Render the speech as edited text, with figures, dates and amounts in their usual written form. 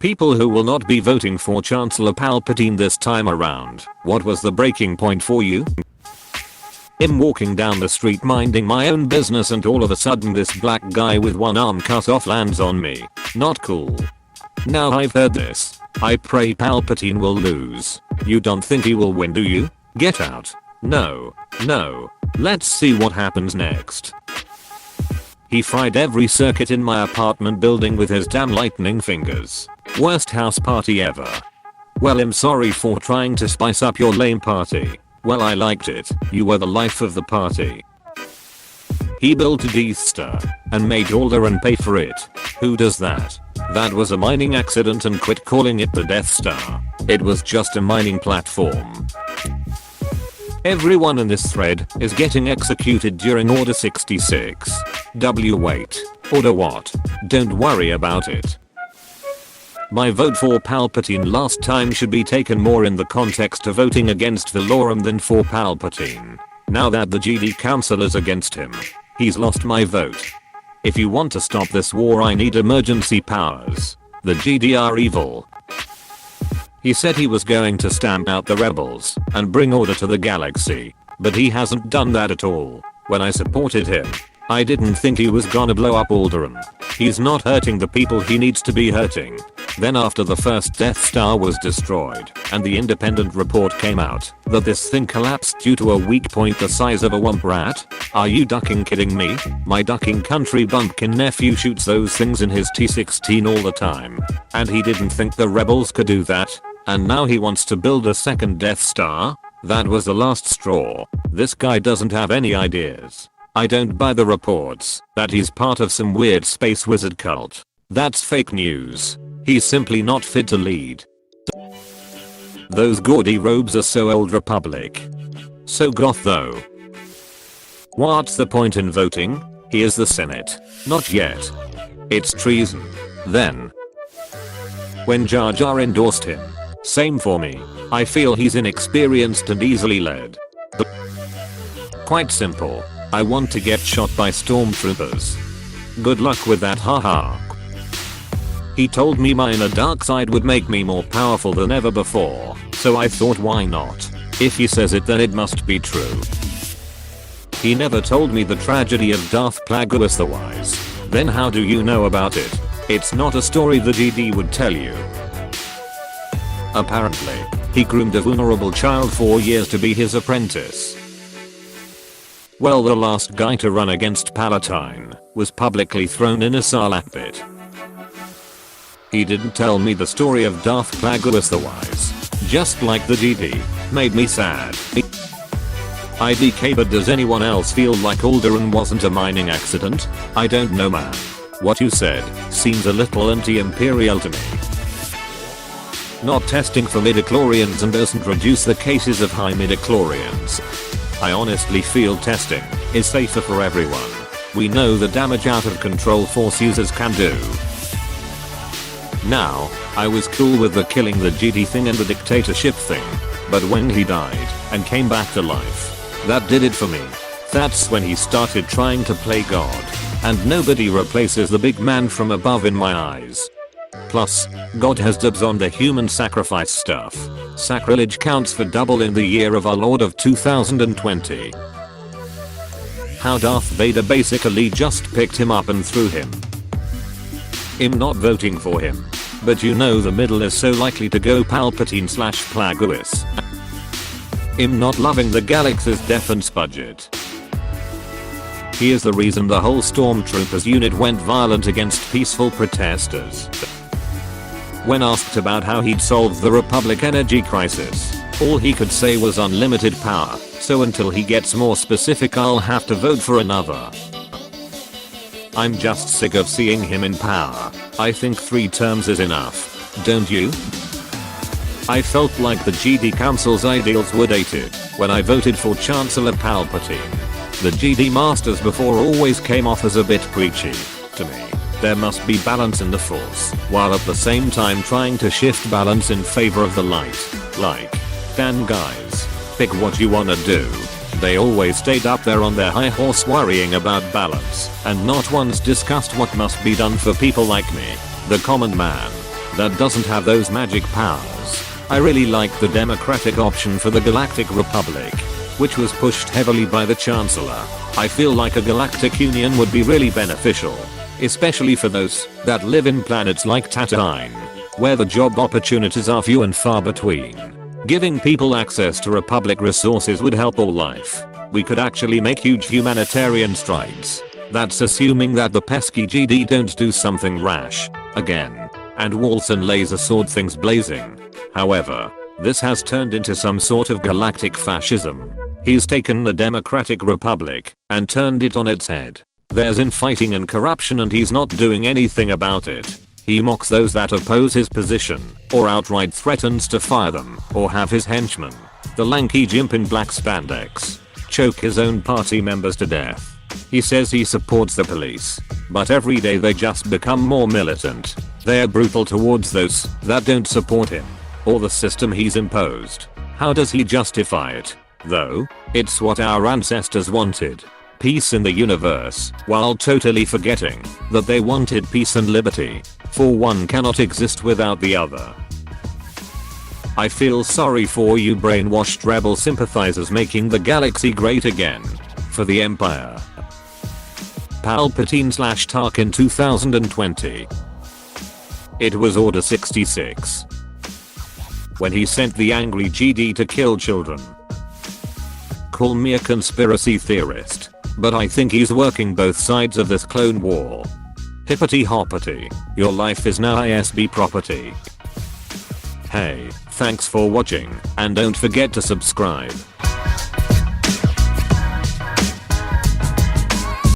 People who will not be voting for Chancellor Palpatine this time around. What was the breaking point for you? I'm walking down the street minding my own business and all of a sudden this black guy with one arm cut off lands on me. Not cool. Now I've heard this. I pray Palpatine will lose. You don't think he will win, do you? Get out. No. Let's see what happens next. He fried every circuit in my apartment building with his damn lightning fingers. Worst house party ever. Well, I'm sorry for trying to spice up your lame party. Well, I liked it. You were the life of the party. He built a Death Star and made Alderaan pay for it. Who does that? That was a mining accident and quit calling it the Death Star. It was just a mining platform. Everyone in this thread is getting executed during Order 66. Wait. Order what? Don't worry about it. My vote for Palpatine last time should be taken more in the context of voting against Valorum than for Palpatine. Now that the GD Council is against him, he's lost my vote. If you want to stop this war, I need emergency powers. The GD are evil. He said he was going to stamp out the rebels and bring order to the galaxy, but he hasn't done that at all. When I supported him, I didn't think he was gonna blow up Alderaan. He's not hurting the people he needs to be hurting. Then after the first Death Star was destroyed and the independent report came out that this thing collapsed due to a weak point the size of a womp rat? Are you ducking kidding me? My ducking country bumpkin nephew shoots those things in his T-16 all the time. And he didn't think the rebels could do that? And now he wants to build a second Death Star? That was the last straw. This guy doesn't have any ideas. I don't buy the reports that he's part of some weird space wizard cult. That's fake news. He's simply not fit to lead. Those gaudy robes are so old republic. So goth though. What's the point in voting? He is the Senate. Not yet. It's treason. Then. When Jar Jar endorsed him. Same for me. I feel he's inexperienced and easily led. Quite simple. I want to get shot by stormtroopers. Good luck with that, haha. He told me my inner dark side would make me more powerful than ever before, so I thought why not? If he says it then it must be true. He never told me the tragedy of Darth Plagueis the Wise. Then how do you know about it? It's not a story the GD would tell you. Apparently, he groomed a vulnerable child for years to be his apprentice. Well, the last guy to run against Palpatine was publicly thrown in a Sarlacc pit. He didn't tell me the story of Darth Plagueis the Wise, just like the GD, made me sad. IDK, but does anyone else feel like Alderaan wasn't a mining accident? I don't know, man. What you said seems a little anti-imperial to me. Not testing for midichlorians and doesn't reduce the cases of high midichlorians. I honestly feel testing is safer for everyone. We know the damage out of control force users can do. Now, I was cool with the killing the GD thing and the dictatorship thing, but when he died and came back to life, that did it for me. That's when he started trying to play God, and nobody replaces the big man from above in my eyes. Plus, God has dibs on the human sacrifice stuff. Sacrilege counts for double in the year of our Lord of 2020. How Darth Vader basically just picked him up and threw him. I'm not voting for him. But you know the middle is so likely to go Palpatine/Plagueis. I'm not loving the galaxy's defense budget. He is the reason the whole Stormtroopers unit went violent against peaceful protesters. When asked about how he'd solved the Republic energy crisis, all he could say was unlimited power, so until he gets more specific I'll have to vote for another. I'm just sick of seeing him in power. I think 3 terms is enough. Don't you? I felt like the GD Council's ideals were dated when I voted for Chancellor Palpatine. The GD Masters before always came off as a bit preachy to me. There must be balance in the Force, while at the same time trying to shift balance in favor of the light. Like, damn guys, pick what you wanna do. They always stayed up there on their high horse worrying about balance, and not once discussed what must be done for people like me, the common man. that doesn't have those magic powers. I really like the democratic option for the Galactic Republic, which was pushed heavily by the Chancellor. I feel like a galactic union would be really beneficial, especially for those that live in planets like Tatooine, where the job opportunities are few and far between. Giving people access to Republic resources would help all life. We could actually make huge humanitarian strides. That's assuming that the pesky GD don't do something rash again, and Walson laser sword things blazing. However, this has turned into some sort of galactic fascism. He's taken the Democratic Republic and turned it on its head. There's infighting and corruption and he's not doing anything about it. He mocks those that oppose his position, or outright threatens to fire them, or have his henchmen, the lanky gimp in black spandex, choke his own party members to death. He says he supports the police, but every day they just become more militant. They're brutal towards those that don't support him, or the system he's imposed. How does he justify it, though? It's what our ancestors wanted. Peace in the universe, while totally forgetting that they wanted peace and liberty, for one cannot exist without the other. I feel sorry for you brainwashed rebel sympathizers making the galaxy great again. For the Empire. Palpatine / Tarkin 2020. It was Order 66. When he sent the angry GD to kill children. Call me a conspiracy theorist, but I think he's working both sides of this clone war. Hippity hoppity, your life is now ISB property. Hey, thanks for watching, and don't forget to subscribe.